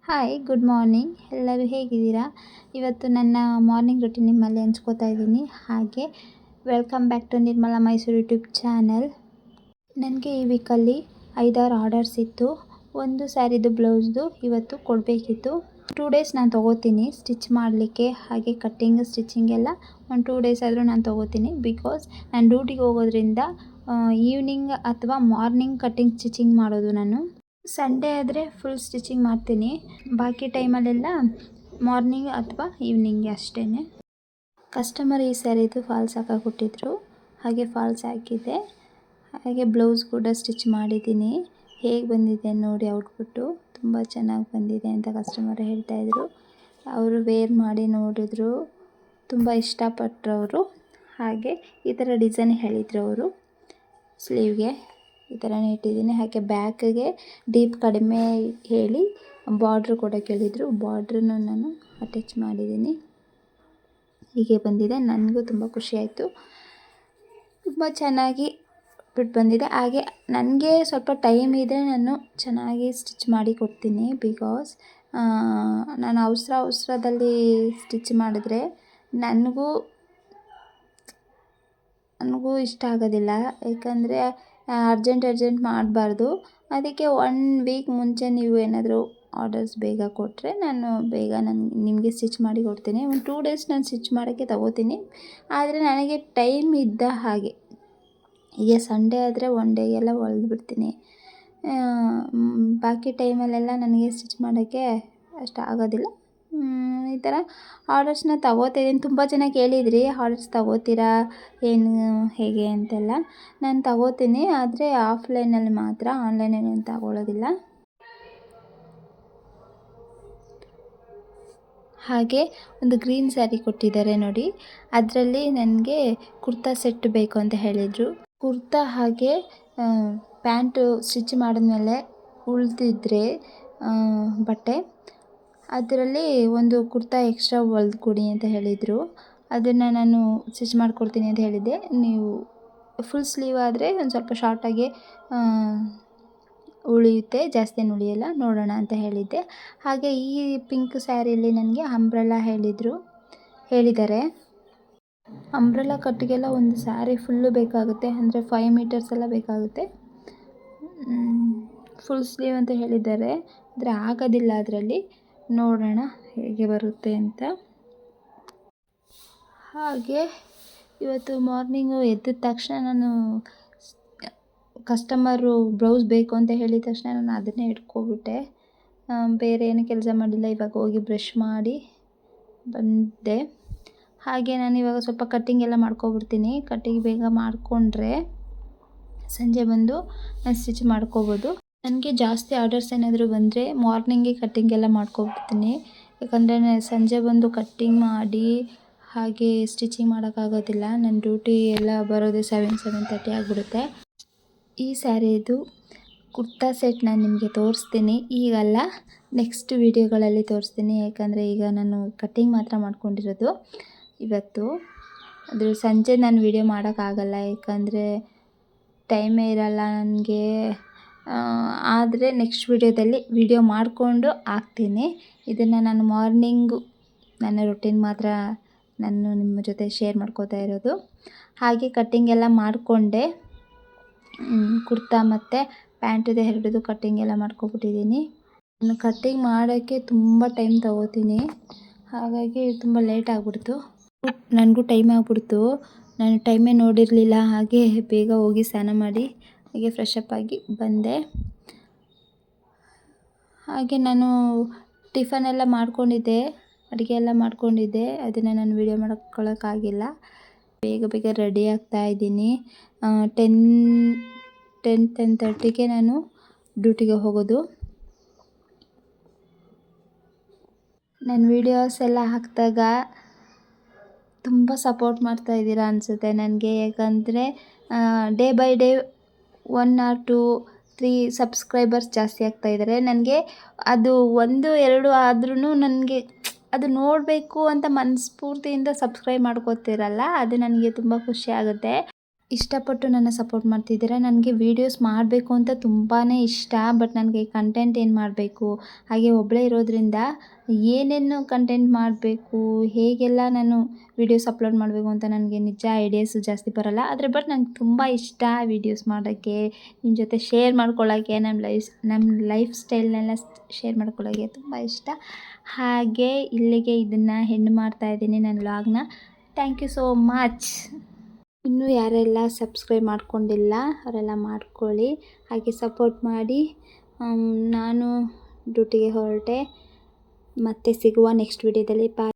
Hi, good morning. ಎಲ್ಲರೂ ಹೇಗಿದ್ದೀರಾ? ಇವತ್ತು ನನ್ನ ಮಾರ್ನಿಂಗ್ ರೂಟೀನ್ ನಿಮ್ಮಲ್ಲಿ ಹಂಚ್ಕೋತಾ ಇದ್ದೀನಿ. ಹಾಗೆ welcome back to Nirmala Mysuru YouTube channel. ನನಗೆ ಈ ವೀಕಲ್ಲಿ 5-6 ಆರ್ಡರ್ಸ್ ಇತ್ತು. ಒಂದು ಸ್ಯಾರಿದು ಬ್ಲೌಸ್ದು ಇವತ್ತು ಕೊಡಬೇಕಿತ್ತು. 2 ಡೇಸ್ ನಾನು ತೊಗೋತೀನಿ ಸ್ಟಿಚ್ ಮಾಡಲಿಕ್ಕೆ. ಹಾಗೆ ಕಟ್ಟಿಂಗ್ ಸ್ಟಿಚಿಂಗ್ ಎಲ್ಲ ಒಂದು 2 ಡೇಸ್ ಆದರೂ ನಾನು ತೊಗೋತೀನಿ. ಬಿಕಾಸ್ ನಾನು ಡ್ಯೂಟಿಗೆ ಹೋಗೋದ್ರಿಂದ ಈವ್ನಿಂಗ್ ಅಥವಾ ಮಾರ್ನಿಂಗ್ ಕಟ್ಟಿಂಗ್ ಸ್ಟಿಚಿಂಗ್ ಮಾಡೋದು ನಾನು. ಸಂಡೇ ಆದರೆ ಫುಲ್ ಸ್ಟಿಚಿಂಗ್ ಮಾಡ್ತೀನಿ. ಬಾಕಿ ಟೈಮಲ್ಲೆಲ್ಲ ಮಾರ್ನಿಂಗ್ ಅಥವಾ ಈವ್ನಿಂಗ್ ಅಷ್ಟೇ. ಕಸ್ಟಮರ್ ಈ ಸ್ಯಾರಿದು ಫಾಲ್ಸ್ ಹಾಕಿಕೊಟ್ಟಿದ್ರು, ಹಾಗೆ ಫಾಲ್ಸ್ ಹಾಕಿದ್ದೆ. ಹಾಗೆ ಬ್ಲೌಸ್ ಕೂಡ ಸ್ಟಿಚ್ ಮಾಡಿದ್ದೀನಿ. ಹೇಗೆ ಬಂದಿದೆ ನೋಡಿ ಔಟ್ಪುಟ್ಟು. ತುಂಬ ಚೆನ್ನಾಗಿ ಬಂದಿದೆ ಅಂತ ಕಸ್ಟಮರ್ ಹೇಳ್ತಾಯಿದ್ರು. ಅವರು ವೇರ್ ಮಾಡಿ ನೋಡಿದ್ರು, ತುಂಬ ಇಷ್ಟಪಟ್ಟರು ಅವರು. ಹಾಗೆ ಈ ಥರ ಡಿಸೈನ್ ಹೇಳಿದರು ಅವರು. ಸ್ಲೀವ್ಗೆ ಈ ಥರನೇ ಇಟ್ಟಿದ್ದೀನಿ. ಹಾಗೆ ಬ್ಯಾಕಿಗೆ ಡೀಪ್ ಕಡಿಮೆ ಹೇಳಿ ಬಾರ್ಡ್ರ್ ಕೂಡ ಕೇಳಿದರು. ಬಾರ್ಡ್ರನ್ನು ನಾನು ಅಟ್ಯಾಚ್ ಮಾಡಿದ್ದೀನಿ. ಹೀಗೆ ಬಂದಿದೆ. ನನಗೂ ತುಂಬ ಖುಷಿಯಾಯಿತು. ತುಂಬ ಚೆನ್ನಾಗಿ ಬಿಟ್ಟು ಬಂದಿದೆ. ಹಾಗೆ ನನಗೆ ಸ್ವಲ್ಪ ಟೈಮ್ ಇದ್ದರೆ ನಾನು ಚೆನ್ನಾಗಿ ಸ್ಟಿಚ್ ಮಾಡಿ ಕೊಡ್ತೀನಿ. ಬಿಕಾಸ್ ನಾನು ಅವಸರದಲ್ಲಿ ಸ್ಟಿಚ್ ಮಾಡಿದ್ರೆ ನನಗೂ ಇಷ್ಟ ಆಗೋದಿಲ್ಲ. ಯಾಕಂದರೆ ಅರ್ಜೆಂಟ್ ಮಾಡಬಾರ್ದು. ಅದಕ್ಕೆ 1 ವೀಕ್ ಮುಂಚೆ ನೀವು ಏನಾದರೂ ಆರ್ಡರ್ಸ್ ಬೇಗ ಕೊಟ್ಟರೆ ನಾನು ನಿಮಗೆ ಸ್ಟಿಚ್ ಮಾಡಿ ಕೊಡ್ತೀನಿ. ಒಂದು 2 ಡೇಸ್ ನಾನು ಸ್ಟಿಚ್ ಮಾಡೋಕ್ಕೆ ತಗೋತೀನಿ. ಆದರೆ ನನಗೆ ಟೈಮ್ ಇದ್ದ ಹಾಗೆ. ಈಗ ಸಂಡೇ ಆದರೆ 1 ಡೇಗೆಲ್ಲ ಹೊಲ್ದ್ಬಿಡ್ತೀನಿ. ಬಾಕಿ ಟೈಮಲ್ಲೆಲ್ಲ ನನಗೆ ಸ್ಟಿಚ್ ಮಾಡೋಕ್ಕೆ ಅಷ್ಟು ಆಗೋದಿಲ್ಲ. ಈ ಥರ ಆರ್ಡರ್ಸ್ನ ತಗೋತಿದ್ದೀನಿ. ತುಂಬ ಜನ ಕೇಳಿದ್ರಿ ಆರ್ಡರ್ಸ್ ತಗೋತೀರಾ ಏನು ಹೇಗೆ ಅಂತೆಲ್ಲ. ನಾನು ತಗೋತೀನಿ, ಆದರೆ ಆಫ್ಲೈನಲ್ಲಿ ಮಾತ್ರ, ಆನ್ಲೈನಲ್ಲಿ ಏನು ತಗೊಳ್ಳೋದಿಲ್ಲ. ಹಾಗೆ ಒಂದು ಗ್ರೀನ್ ಸ್ಯಾರಿ ಕೊಟ್ಟಿದ್ದಾರೆ ನೋಡಿ. ಅದರಲ್ಲಿ ನನಗೆ ಕುರ್ತಾ ಸೆಟ್ ಬೇಕು ಅಂತ ಹೇಳಿದರು. ಕುರ್ತಾ ಹಾಗೆ ಪ್ಯಾಂಟು ಸ್ಟಿಚ್ ಮಾಡಿದ್ಮೇಲೆ ಉಳಿದಿದ್ರೆ ಬಟ್ಟೆ, ಅದರಲ್ಲಿ ಒಂದು ಕುರ್ತಾ ಎಕ್ಸ್ಟ್ರಾ ಹೊಲ್ದು ಕೊಡಿ ಅಂತ ಹೇಳಿದರು. ಅದನ್ನು ನಾನು ಸ್ಟಿಚ್ ಮಾಡಿಕೊಡ್ತೀನಿ ಅಂತ ಹೇಳಿದ್ದೆ. ನೀವು ಫುಲ್ ಸ್ಲೀವ್ ಆದರೆ ಒಂದು ಸ್ವಲ್ಪ ಶಾರ್ಟಾಗಿ ಉಳಿಯುತ್ತೆ, ಜಾಸ್ತಿ ಏನು ಉಳಿಯಲ್ಲ, ನೋಡೋಣ ಅಂತ ಹೇಳಿದ್ದೆ. ಹಾಗೆ ಈ ಪಿಂಕ್ ಸ್ಯಾರಿಯಲ್ಲಿ ನನಗೆ ಅಂಬ್ರೆಲಾ ಹೇಳಿದ್ದಾರೆ. ಅಂಬ್ರೆಲಾ ಕಟ್ಟಿಗೆಲ್ಲ ಒಂದು ಸ್ಯಾರಿ ಫುಲ್ಲು ಬೇಕಾಗುತ್ತೆ. ಅಂದರೆ 5 ಮೀಟರ್ಸ್ ಎಲ್ಲ ಬೇಕಾಗುತ್ತೆ. ಫುಲ್ ಸ್ಲೀವ್ ಅಂತ ಹೇಳಿದ್ದಾರೆ, ಆದರೆ ಆಗೋದಿಲ್ಲ ಅದರಲ್ಲಿ. ನೋಡೋಣ ಹೇಗೆ ಬರುತ್ತೆ ಅಂತ. ಹಾಗೆ ಇವತ್ತು ಮಾರ್ನಿಂಗು ಎದ್ದ ತಕ್ಷಣ ನಾನು ಕಸ್ಟಮರು ಬ್ಲೌಸ್ ಬೇಕು ಅಂತ ಹೇಳಿದ ತಕ್ಷಣ ನಾನು ಅದನ್ನೇ ಇಟ್ಕೊಬಿಟ್ಟೆ. ಬೇರೆ ಏನು ಕೆಲಸ ಮಾಡಿಲ್ಲ. ಇವಾಗ ಹೋಗಿ ಬ್ರಷ್ ಮಾಡಿ ಬಂದೆ. ಹಾಗೆ ನಾನು ಇವಾಗ ಸ್ವಲ್ಪ ಕಟ್ಟಿಂಗ್ ಎಲ್ಲ ಮಾಡ್ಕೊಬಿಡ್ತೀನಿ. ಕಟ್ಟಿಂಗ್ ಬೇಗ ಮಾಡಿಕೊಂಡ್ರೆ ಸಂಜೆ ಬಂದು ನಾನು ಸ್ಟಿಚ್ ಮಾಡ್ಕೋಬೋದು. ನನಗೆ ಜಾಸ್ತಿ ಆರ್ಡರ್ಸ್ ಏನಾದರೂ ಬಂದರೆ ಮಾರ್ನಿಂಗೇ ಕಟ್ಟಿಂಗ್ ಎಲ್ಲ ಮಾಡ್ಕೊಬಿಡ್ತೀನಿ. ಯಾಕಂದರೆ ಸಂಜೆ ಬಂದು ಕಟ್ಟಿಂಗ್ ಮಾಡಿ ಹಾಗೆ ಸ್ಟಿಚಿಂಗ್ ಮಾಡೋಕ್ಕಾಗೋದಿಲ್ಲ. ನನ್ನ ಡ್ಯೂಟಿ ಎಲ್ಲ ಬರೋದೇ 7-7:30 ಆಗಿಬಿಡುತ್ತೆ. ಈ ಸ್ಯಾರಿದು ಕುರ್ತಾ ಸೆಟ್ ನಾನು ನಿಮಗೆ ತೋರಿಸ್ತೀನಿ. ಈಗಲ್ಲ, ನೆಕ್ಸ್ಟ್ ವೀಡಿಯೋಗಳಲ್ಲಿ ತೋರಿಸ್ತೀನಿ. ಯಾಕಂದರೆ ಈಗ ನಾನು ಕಟ್ಟಿಂಗ್ ಮಾತ್ರ ಮಾಡ್ಕೊಂಡಿರೋದು ಇವತ್ತು. ಅದ್ರ ಸಂಜೆ ನಾನು ವೀಡಿಯೋ ಮಾಡೋಕ್ಕಾಗಲ್ಲ, ಯಾಕಂದರೆ ಟೈಮೇ ಇರಲ್ಲ ನನಗೆ. ಆದರೆ ನೆಕ್ಸ್ಟ್ ವೀಡಿಯೋದಲ್ಲಿ ವೀಡಿಯೋ ಮಾಡಿಕೊಂಡು ಹಾಕ್ತೀನಿ. ಇದನ್ನು ನಾನು ಮಾರ್ನಿಂಗು ನನ್ನ ರೂಟೀನ್ ಮಾತ್ರ ನಾನು ನಿಮ್ಮ ಜೊತೆ ಶೇರ್ ಮಾಡ್ಕೋತಾ ಇರೋದು. ಹಾಗೆ ಕಟ್ಟಿಂಗ್ ಎಲ್ಲ ಮಾಡಿಕೊಂಡೆ. ಕುರ್ತಾ ಮತ್ತು ಪ್ಯಾಂಟಿದೆ ಎರಡದು ಕಟ್ಟಿಂಗ್ ಎಲ್ಲ ಮಾಡ್ಕೊಬಿಟ್ಟಿದ್ದೀನಿ. ನಾನು ಕಟ್ಟಿಂಗ್ ಮಾಡೋಕ್ಕೆ ತುಂಬ ಟೈಮ್ ತಗೋತೀನಿ. ಹಾಗಾಗಿ ತುಂಬ ಲೇಟ್ ಆಗಿಬಿಡ್ತು. ನನಗೂ ಟೈಮ್ ಆಗಿಬಿಡ್ತು. ನಾನು ಟೈಮೇ ನೋಡಿರಲಿಲ್ಲ. ಹಾಗೆ ಬೇಗ ಹೋಗಿ ಸ್ನಾನ ಮಾಡಿ ಹಾಗೆ ಫ್ರೆಶ್ ಅಪ್ ಆಗಿ ಬಂದೆ. ಹಾಗೆ ನಾನು ಟಿಫನ್ ಎಲ್ಲ ಮಾಡ್ಕೊಂಡಿದ್ದೆ, ಅಡುಗೆ ಎಲ್ಲ ಮಾಡ್ಕೊಂಡಿದ್ದೆ. ಅದನ್ನು ನಾನು ವೀಡಿಯೋ ಮಾಡ್ಕೊಳ್ಳೋಕ್ಕಾಗಿಲ್ಲ. ಬೇಗ ರೆಡಿ ಆಗ್ತಾ ಇದ್ದೀನಿ. 10:30ಗೆ ನಾನು ಡ್ಯೂಟಿಗೆ ಹೋಗೋದು. ನಾನು ವೀಡಿಯೋಸ್ ಎಲ್ಲ ಹಾಕಿದಾಗ ತುಂಬ ಸಪೋರ್ಟ್ ಮಾಡ್ತಾಯಿದ್ದೀರಾ ಅನಿಸುತ್ತೆ ನನಗೆ. ಯಾಕಂದರೆ day by day 1 or 2, 3 subscribers ಜಾಸ್ತಿ ಆಗ್ತಾಯಿದ್ದಾರೆ. ನನಗೆ ಅದು 1, 2 ಆದ್ರೂ ನನಗೆ ಅದು ನೋಡಬೇಕು ಅಂತ ಮನಸ್ಫೂರ್ತಿಯಿಂದ ಸಬ್ಸ್ಕ್ರೈಬ್ ಮಾಡ್ಕೋತಿರಲ್ಲ, ಅದು ನನಗೆ ತುಂಬ ಖುಷಿ ಆಗುತ್ತೆ. ಇಷ್ಟಪಟ್ಟು ನನ್ನ ಸಪೋರ್ಟ್ ಮಾಡ್ತಿದ್ದೀರಾ. ನನಗೆ ವೀಡಿಯೋಸ್ ಮಾಡಬೇಕು ಅಂತ ತುಂಬಾ ಇಷ್ಟ. ಬಟ್ ನನಗೆ ಕಂಟೆಂಟ್ ಏನು ಮಾಡಬೇಕು, ಹಾಗೆ ಒಬ್ಬಳೇ ಇರೋದ್ರಿಂದ ಏನೇನು ಕಂಟೆಂಟ್ ಮಾಡಬೇಕು, ಹೇಗೆಲ್ಲ ನಾನು ವೀಡಿಯೋಸ್ ಅಪ್ಲೋಡ್ ಮಾಡಬೇಕು ಅಂತ ನನಗೆ ನಿಜ ಐಡಿಯಾಸು ಜಾಸ್ತಿ ಬರೋಲ್ಲ. ಆದರೆ ಬಟ್ ನಂಗೆ ತುಂಬ ಇಷ್ಟ ವೀಡಿಯೋಸ್ ಮಾಡೋಕ್ಕೆ, ನಿಮ್ಮ ಜೊತೆ ಶೇರ್ ಮಾಡ್ಕೊಳ್ಳೋಕ್ಕೆ, ನಮ್ಮ ಲೈಫ್ ಸ್ಟೈಲ್ನೆಲ್ಲ ಶೇರ್ ಮಾಡ್ಕೊಳ್ಳೋಕ್ಕೆ ತುಂಬ ಇಷ್ಟ. ಹಾಗೆ ಇಲ್ಲಿಗೆ ಇದನ್ನು ಎಂಡ್ ಮಾಡ್ತಾಯಿದ್ದೀನಿ ನನ್ನ ವ್ಲಾಗ್ನ. Thank you so much. ಇನ್ನೂ ಯಾರೆಲ್ಲ ಸಬ್ಸ್ಕ್ರೈಬ್ ಮಾಡ್ಕೊಂಡಿಲ್ಲ ಅವರೆಲ್ಲ ಮಾಡ್ಕೊಳ್ಳಿ, ಹಾಗೆ ಸಪೋರ್ಟ್ ಮಾಡಿ. ನಾನು ಡ್ಯೂಟಿಗೆ ಹೊರಟೆ, ಮತ್ತೆ ಸಿಗುವ ನೆಕ್ಸ್ಟ್ ವಿಡಿಯೋದಲ್ಲಿ. ಬಾಯ್.